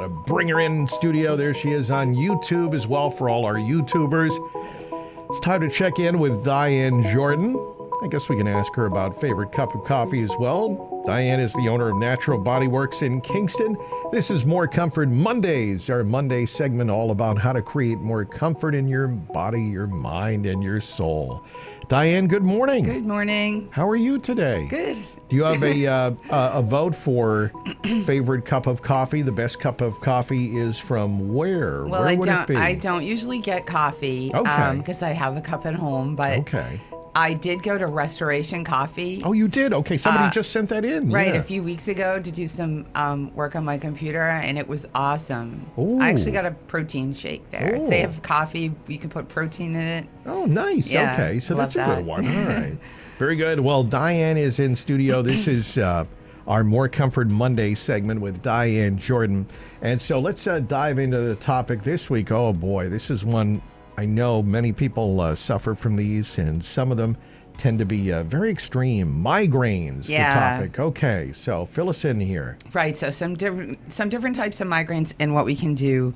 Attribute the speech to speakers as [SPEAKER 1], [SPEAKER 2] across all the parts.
[SPEAKER 1] to bring her in studio. There she is on YouTube as well for all our YouTubers. It's time to check in with Diane Jordan. I guess we can ask her about favorite cup of coffee as well. Diane is the owner of Natural Body Works in Kingston. This is More Comfort Mondays, our Monday segment all about how to create more comfort in your body, your mind, and your soul. Diane, good morning.
[SPEAKER 2] Good morning.
[SPEAKER 1] How are you today?
[SPEAKER 2] Good.
[SPEAKER 1] Do you have a vote for favorite cup of coffee? The best cup of coffee is from where?
[SPEAKER 2] Well,
[SPEAKER 1] where would it be?
[SPEAKER 2] I don't usually get coffee because I have a cup at home, but
[SPEAKER 1] okay.
[SPEAKER 2] I did go to Restoration Coffee.
[SPEAKER 1] Oh, you did? Okay, somebody just sent that in.
[SPEAKER 2] Right,
[SPEAKER 1] yeah.
[SPEAKER 2] a few weeks ago to do some work on my computer, and it was awesome.
[SPEAKER 1] Ooh.
[SPEAKER 2] I actually got a protein shake there.
[SPEAKER 1] Ooh.
[SPEAKER 2] They have coffee, you can put protein in it.
[SPEAKER 1] Oh, nice.
[SPEAKER 2] Yeah,
[SPEAKER 1] okay, so that's a
[SPEAKER 2] love
[SPEAKER 1] good
[SPEAKER 2] that.
[SPEAKER 1] one. All right. Very good. Well, Diane is in studio. This is our More Comfort Monday segment with Diane Jordan. And so let's dive into the topic this week. Oh, boy, this is one I know many people suffer from these, and some of them tend to be very extreme. Migraines,
[SPEAKER 2] Yeah.
[SPEAKER 1] the topic. Okay, so fill us in here.
[SPEAKER 2] Right, so some different types of migraines and what we can do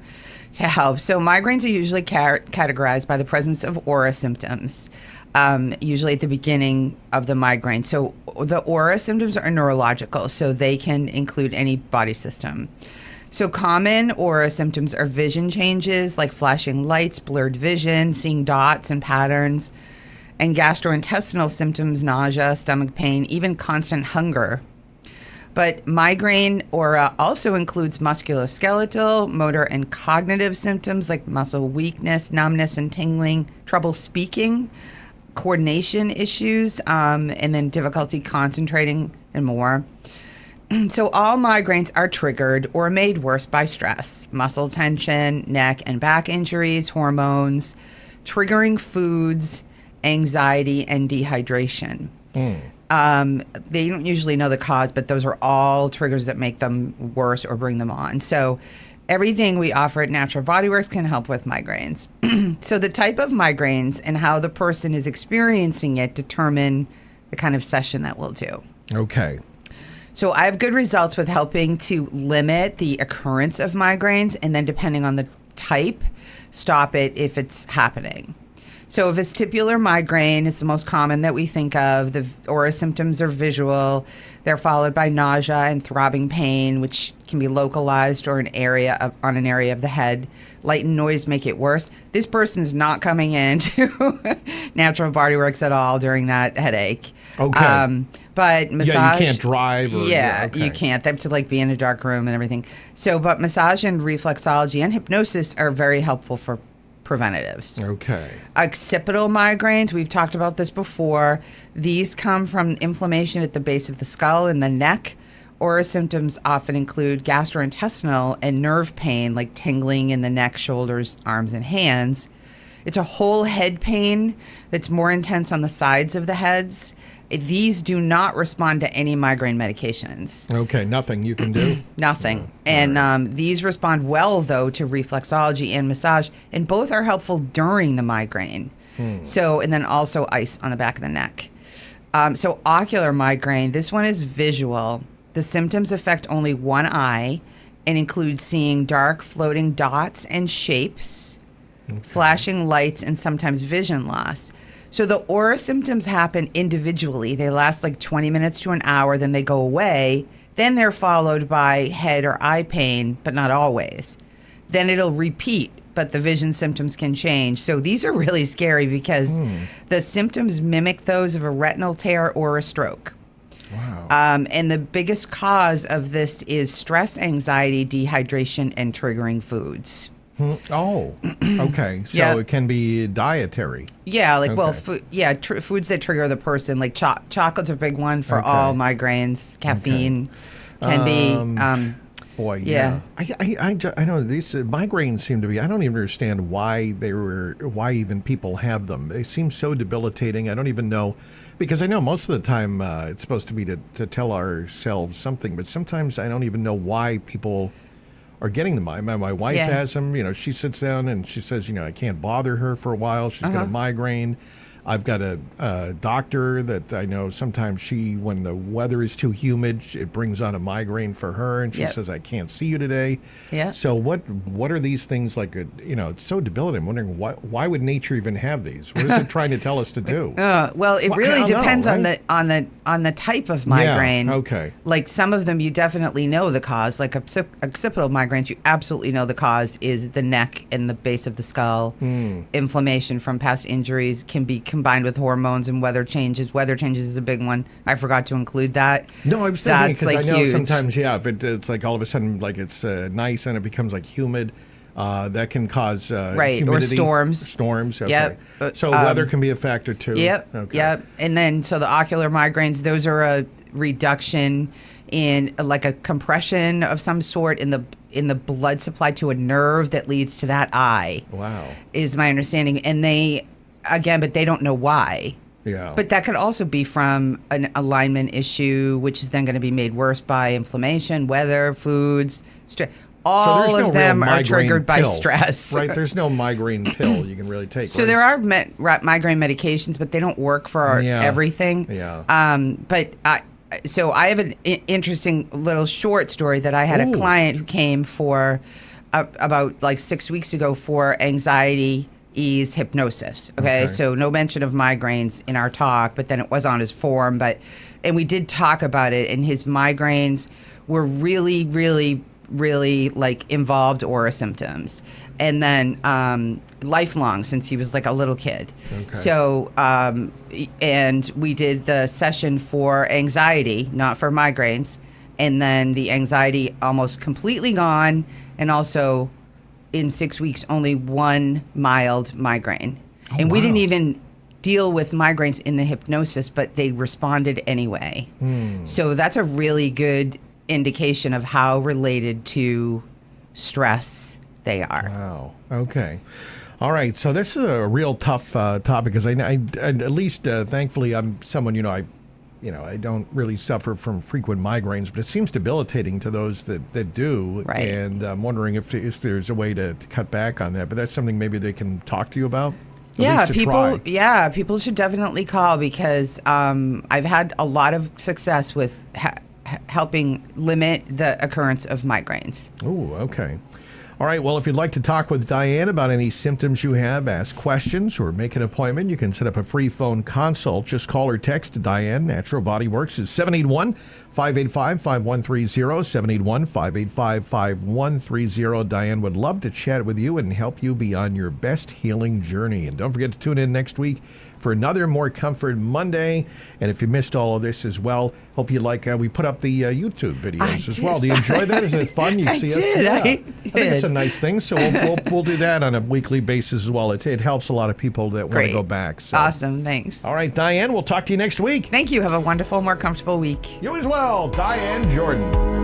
[SPEAKER 2] to help. So migraines are usually categorized by the presence of aura symptoms, usually at the beginning of the migraine. So the aura symptoms are neurological, so they can include any body system. So common aura symptoms are vision changes like flashing lights, blurred vision, seeing dots and patterns, and gastrointestinal symptoms, nausea, stomach pain, even constant hunger. But migraine aura also includes musculoskeletal, motor, and cognitive symptoms like muscle weakness, numbness, and tingling, trouble speaking, coordination issues, and then difficulty concentrating, and more. So all migraines are triggered or made worse by stress, muscle tension, neck and back injuries, hormones, triggering foods, anxiety, and dehydration. They don't usually know the cause, but those are all triggers that make them worse or bring them on. So everything we offer at Natural Body Works can help with migraines. So the type of migraines and how the person is experiencing it determine the kind of session that we'll do.
[SPEAKER 1] Okay.
[SPEAKER 2] So I have good results with helping to limit the occurrence of migraines, and then depending on the type, stop it if it's happening. So vestibular migraine is the most common that we think of. The aura symptoms are visual. They're followed by nausea and throbbing pain, which can be localized or on an area of the head. Light and noise make it worse. This person's not coming into Natural Body Works at all during that headache.
[SPEAKER 1] Okay.
[SPEAKER 2] But massage,
[SPEAKER 1] yeah, you can't drive. Or, okay.
[SPEAKER 2] You can't. They have to be in a dark room and everything. So, but massage and reflexology and hypnosis are very helpful for preventatives.
[SPEAKER 1] Okay.
[SPEAKER 2] Occipital migraines, we've talked about this before. These come from inflammation at the base of the skull and the neck. Aura symptoms often include gastrointestinal and nerve pain, like tingling in the neck, shoulders, arms, and hands. It's a whole head pain that's more intense on the sides of the heads. These do not respond to any migraine medications.
[SPEAKER 1] Okay, nothing you can do?
[SPEAKER 2] Nothing. And these respond well, though, to reflexology and massage, and both are helpful during the migraine. So, and then also ice on the back of the neck. So ocular migraine, this one is visual. The symptoms affect only one eye and include seeing dark floating dots and shapes, flashing lights, and sometimes vision loss. So the aura symptoms happen individually. They last like 20 minutes to an hour, then they go away. Then they're followed by head or eye pain, but not always. Then it'll repeat, but the vision symptoms can change. So these are really scary because the symptoms mimic those of a retinal tear or a stroke.
[SPEAKER 1] Wow.
[SPEAKER 2] And the biggest cause of this is stress, anxiety, dehydration, and triggering foods.
[SPEAKER 1] Oh, okay. So it can be dietary.
[SPEAKER 2] Yeah, like,
[SPEAKER 1] Okay.
[SPEAKER 2] foods that trigger the person, like chocolate's a big one for all migraines. Caffeine can be.
[SPEAKER 1] Boy, yeah. I know these migraines seem to be. I don't even understand why even people have them. They seem so debilitating. I don't even know, because I know most of the time it's supposed to be to tell ourselves something, but sometimes I don't even know why people are getting them. My wife has them. She sits down and she says, I can't bother her for a while. She's got a migraine. I've got a doctor that I know sometimes when the weather is too humid, it brings on a migraine for her, and she says, I can't see you today.
[SPEAKER 2] Yeah.
[SPEAKER 1] So what are these things like? It's so debilitating. I'm wondering why would nature even have these? What is it trying to tell us to do?
[SPEAKER 2] Well, it really depends on the type of migraine.
[SPEAKER 1] Yeah, okay.
[SPEAKER 2] Like some of them, you definitely know the cause. Like occipital migraines, you absolutely know the cause is the neck and the base of the skull. Inflammation from past injuries can be combined with hormones and weather changes. Weather changes is a big one. I forgot to include that.
[SPEAKER 1] No, I was thinking because I know
[SPEAKER 2] huge.
[SPEAKER 1] sometimes, if it's like all of a sudden, like it's nice and it becomes like humid, that can cause humidity.
[SPEAKER 2] Or storms.
[SPEAKER 1] Storms, okay.
[SPEAKER 2] Yep.
[SPEAKER 1] So weather can be a factor too.
[SPEAKER 2] Yep,
[SPEAKER 1] okay.
[SPEAKER 2] Yep. And then, so the ocular migraines, those are a reduction in like a compression of some sort in the blood supply to a nerve that leads to that eye.
[SPEAKER 1] Wow.
[SPEAKER 2] Is my understanding. And but they don't know why.
[SPEAKER 1] Yeah.
[SPEAKER 2] But that could also be from an alignment issue, which is then going to be made worse by inflammation, weather, foods, stress. All of them are triggered by stress.
[SPEAKER 1] Right. There's no migraine pill you can really take.
[SPEAKER 2] So there are migraine medications, but they don't work for everything.
[SPEAKER 1] Yeah.
[SPEAKER 2] So I have an interesting little short story that I had a client who came for about like 6 weeks ago for anxiety ease hypnosis. Okay. So no mention of migraines in our talk, but then it was on his form. And we did talk about it, and his migraines were really, really, really like involved aura symptoms, and then lifelong since he was like a little kid. Okay. So and we did the session for anxiety, not for migraines, and then the anxiety almost completely gone, and also in 6 weeks only one mild migraine. And we didn't even deal with migraines in the hypnosis, but they responded anyway. So that's a really good indication of how related to stress they are.
[SPEAKER 1] Wow. Okay. All right. So this is a real tough topic because I at least thankfully I'm someone I don't really suffer from frequent migraines, but it seems debilitating to those that do.
[SPEAKER 2] Right.
[SPEAKER 1] And I'm wondering if there's a way to cut back on that. But that's something maybe they can talk to you about.
[SPEAKER 2] People should definitely call because I've had a lot of success with helping limit the occurrence of migraines.
[SPEAKER 1] Oh, okay. All right. Well, if you'd like to talk with Diane about any symptoms you have, ask questions, or make an appointment, you can set up a free phone consult. Just call or text Diane. Natural Body Works is 781-585-5130, 781-585-5130. Diane would love to chat with you and help you be on your best healing journey. And don't forget to tune in next week for another More Comfort Monday. And if you missed all of this as well, hope you like, we put up the YouTube videos as well. Do you enjoy that? Is it fun? You see us?
[SPEAKER 2] I
[SPEAKER 1] think it's a nice thing. So we'll do that on a weekly basis as well. It helps a lot of people that want to go back. So.
[SPEAKER 2] Awesome. Thanks.
[SPEAKER 1] All right, Diane, we'll talk to you next week.
[SPEAKER 2] Thank you. Have a wonderful, more comfortable week.
[SPEAKER 1] You as well, Diane Jordan.